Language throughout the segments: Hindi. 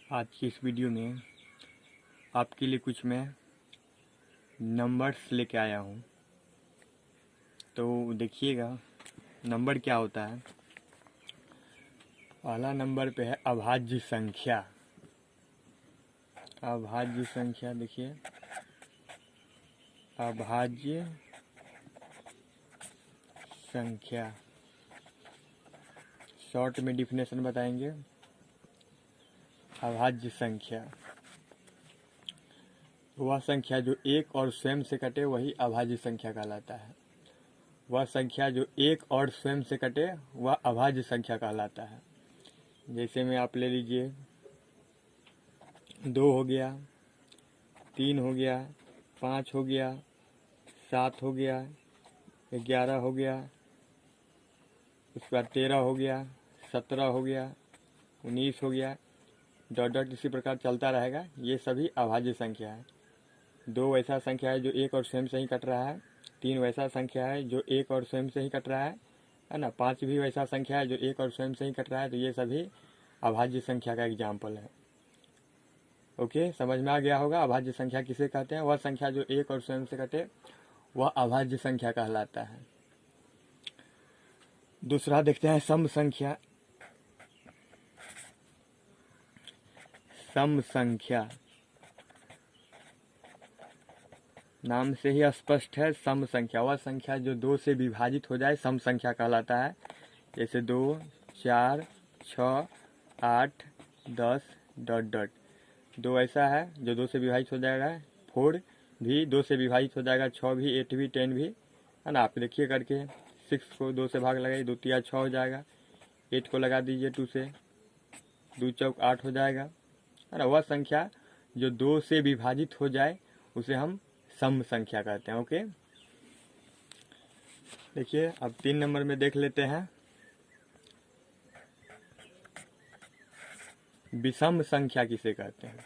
आज की इस वीडियो में आपके लिए कुछ मैं नंबर्स लेके आया हूँ। तो देखिएगा नंबर क्या होता है। पहला नंबर पे है अभाज्य संख्या। अभाज्य संख्या देखिए, अभाज्य संख्या शॉर्ट में डिफिनेशन बताएंगे। अभाज्य संख्या वह संख्या जो एक और स्वयं से कटे वही अभाज्य संख्या कहलाता है। वह संख्या जो एक और स्वयं से कटे वह अभाज्य संख्या कहलाता है। जैसे में आप ले लीजिए 2 हो गया, 3 हो गया, 5 हो गया, 7 हो गया, 11 हो गया, उसके बाद 13 हो गया, 17 हो गया, 19 हो गया, डॉट डॉट इसी प्रकार चलता रहेगा। ये सभी अभाज्य संख्या है। 2 वैसा संख्या है जो एक और स्वयं से ही कट रहा है। 3 वैसा संख्या है जो एक और स्वयं से ही कट रहा है ना। 5 भी वैसा संख्या है जो एक और स्वयं से ही कट रहा है। तो ये सभी अभाज्य संख्या का एग्जाम्पल है। ओके, समझ में आ गया होगा अभाज्य संख्या किसे कहते हैं। वह संख्या जो एक और स्वयं से कटे वह अभाज्य संख्या कहलाता है। दूसरा देखते हैं सम संख्या। सम संख्या नाम से ही स्पष्ट है। सम संख्या वह संख्या जो 2 से विभाजित हो जाए सम संख्या कहलाता है। जैसे 2, 4, 6, 8, 10 डॉट डॉट। 2 ऐसा है जो 2 से विभाजित हो जाएगा। 4 भी 2 से विभाजित हो जाएगा। 6 भी, 8 भी, 10 भी, है ना। आप देखिए करके 6 को 2 से भाग लगाइए, 2 तिया 6 हो जाएगा। 8 को लगा दीजिए 2 से, 2 चौक 8 हो जाएगा, है ना। वह संख्या जो 2 से विभाजित हो जाए उसे हम सम संख्या कहते हैं। ओके, देखिए अब 3 नंबर में देख लेते हैं विषम संख्या किसे कहते हैं।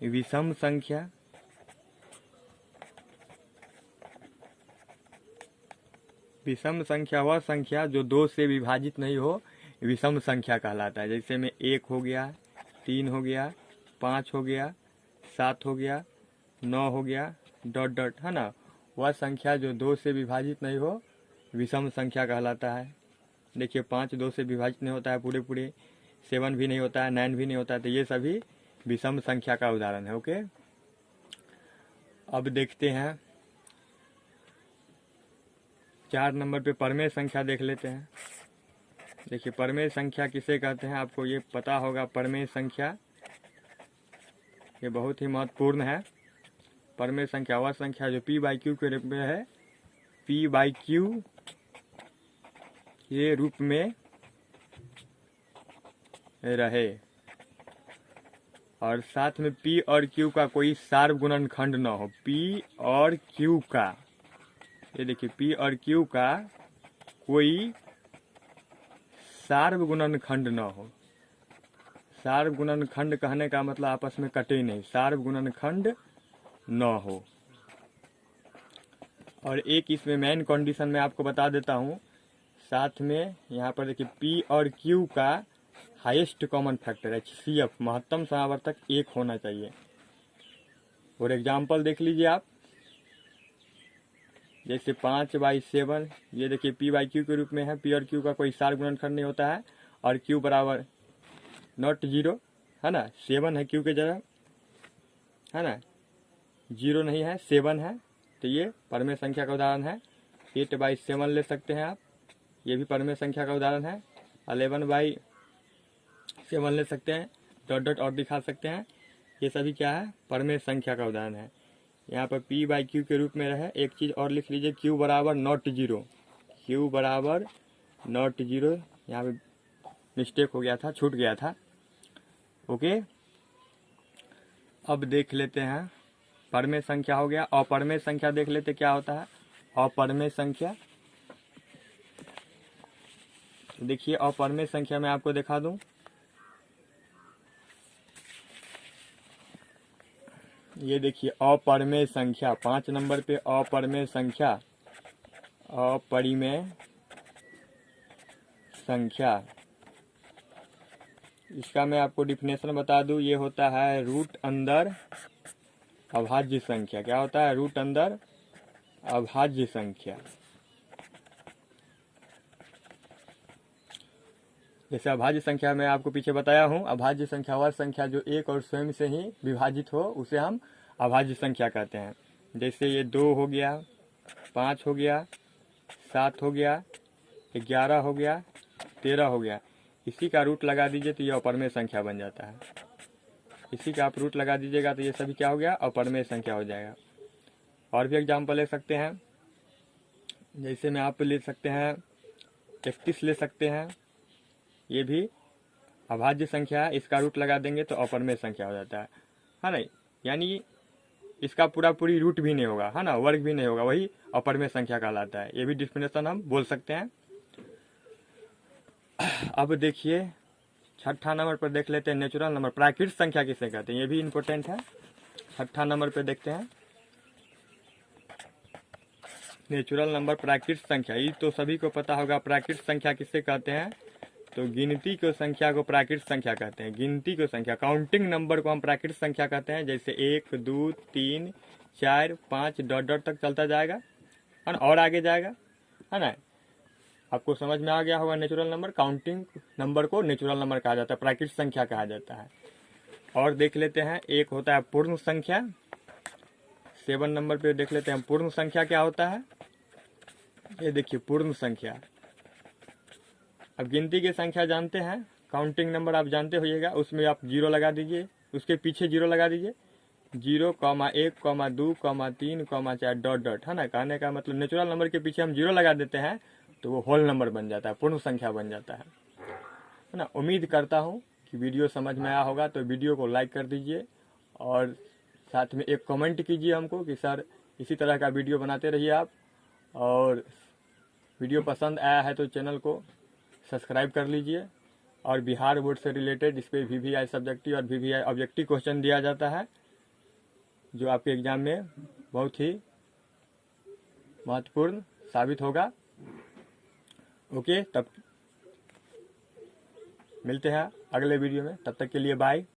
विषम संख्या विषम संख्या वह संख्या जो 2 से विभाजित नहीं हो विषम संख्या कहलाता है। जैसे में 1 हो गया, 3 हो गया, 5 हो गया, 7 हो गया, 9 हो गया, डॉट डॉट, है ना। वह संख्या जो 2 से विभाजित नहीं हो विषम संख्या कहलाता है। देखिए 5 2 से विभाजित नहीं होता है पूरे पूरे, 7 भी नहीं होता है, 9 भी नहीं होता है। तो ये सभी विषम संख्या का उदाहरण है। ओके, अब देखते हैं 4 नंबर पे परमेय संख्या देख लेते हैं। देखिए परमेय संख्या किसे कहते हैं आपको ये पता होगा। परमेय संख्या ये बहुत ही महत्वपूर्ण है। परमेय संख्या वह संख्या जो p/q के रूप में है, p/q के रूप में रहे और साथ में p और q का कोई सार्वगुणनखंड न हो। p और q का, ये देखिए p और q का कोई सार्वगुणनखंड न हो। सार्वगुणनखंड कहने का मतलब आपस में कटे नहीं, सार्वगुणनखंड न हो। और एक इसमें मेन कंडीशन मैं आपको बता देता हूँ साथ में। यहाँ पर देखिए p और q का हाईएस्ट कॉमन फैक्टर HCF महत्तम समावर्तक 1 होना चाहिए। और एग्जांपल देख लीजिए आप, जैसे 5/7, ये देखिए p/q के रूप में है। p और q का कोई सार्वगुणनखंड नहीं होता है और q बराबर नॉट 0, है ना। 7 है q के जगह, है ना, 0 नहीं है, 7 है। तो ये परमेय संख्या का उदाहरण है। 8/7 ले सकते हैं आप, ये भी परमेय संख्या का उदाहरण है। 11/7 ले सकते हैं, डॉट डॉट और दिखा सकते हैं। ये सभी क्या है, परमेय संख्या का उदाहरण है। यहाँ पर p/q के रूप में रहे। एक चीज़ और लिख लीजिए, q बराबर नॉट 0, q बराबर नॉट 0। यहाँ पे मिस्टेक हो गया था, छूट गया था। ओके, अब देख लेते हैं परमेय संख्या हो गया। अपरमेय संख्या देख लेते क्या होता है। अपरमेय संख्या देखिए, अपरमेय संख्या मैं आपको दिखा दूं। ये देखिए अपरमेय संख्या 5 नंबर पे अपरमेय संख्या। अपरिमेय संख्या इसका मैं आपको डिफिनेशन बता दूं, ये होता है रूट अंदर अभाज्य संख्या। क्या होता है? रूट अंदर अभाज्य संख्या। जैसे अभाज्य संख्या मैं आपको पीछे बताया हूं, अभाज्य संख्या वह संख्या जो एक और स्वयं से ही विभाजित हो, उसे हम अभाज्य संख्या कहते हैं। जैसे ये 2 हो गया, 5 हो गया, 7 हो गया, 11 हो गया, 13 हो गया। इसी का रूट लगा दीजिए तो ये अपरमेय संख्या बन जाता है। इसी का आप रूट लगा दीजिएगा तो ये सभी क्या हो गया? अपरमेय संख्या हो जाएगा। और भी एग्जाम्पल ले सकते हैं, जैसे में आप ले सकते हैं 31 ले सकते हैं, ये भी अभाज्य संख्या है, इसका रूट लगा देंगे तो अपरमेय संख्या हो जाता है ना। यानी इसका पूरी रूट भी नहीं होगा, है ना, वर्ग भी नहीं होगा, वही अपरमेय संख्या कहलाता है। ये भी डिफिनेशन हम बोल सकते हैं। अब देखिए छठा नंबर पर देख लेते हैं नेचुरल नंबर, प्राकृतिक संख्या किसे कहते हैं, ये भी इम्पोर्टेंट है। छठा नंबर पे देखते हैं नेचुरल नंबर, प्राकृतिक संख्या। ये तो सभी को पता होगा प्राकृतिक संख्या किसे कहते हैं, तो गिनती को संख्या को प्राकृतिक संख्या कहते हैं। गिनती को संख्या, काउंटिंग नंबर को हम प्राकृतिक संख्या कहते हैं। जैसे 1 2 3 4 5 डॉट डॉट तक चलता जाएगा, है ना, और आगे जाएगा, है ना। आपको समझ में आ गया होगा नेचुरल नंबर। काउंटिंग नंबर को नेचुरल नंबर कहा जाता है, प्राकृतिक संख्या कहा जाता है। और देख लेते हैं, एक होता है पूर्ण संख्या। 7 नंबर पे देख लेते हैं पूर्ण संख्या क्या होता है। ये देखिए पूर्ण संख्या। अब गिनती की संख्या जानते हैं, काउंटिंग नंबर आप जानते होइएगा, उसमें आप 0 लगा दीजिए, उसके पीछे 0 लगा दीजिए, 0, 1, 2, 3, 4 डॉट डॉट, है ना। कहने का मतलब नेचुरल नंबर के पीछे हम 0 लगा देते हैं तो वो होल नंबर बन जाता है, पूर्ण संख्या बन जाता है ना। उम्मीद करता हूँ कि वीडियो समझ में आया होगा, तो वीडियो को लाइक कर दीजिए और साथ में एक कमेंट कीजिए हमको कि सर इसी तरह का वीडियो बनाते रहिए आप। और वीडियो पसंद आया है तो चैनल को सब्सक्राइब कर लीजिए। और बिहार बोर्ड से रिलेटेड इस पर VVI सब्जेक्टिव और VVI ऑब्जेक्टिव क्वेश्चन दिया जाता है, जो आपके एग्जाम में बहुत ही महत्वपूर्ण साबित होगा। ओके, तब मिलते हैं अगले वीडियो में, तब तक के लिए बाय।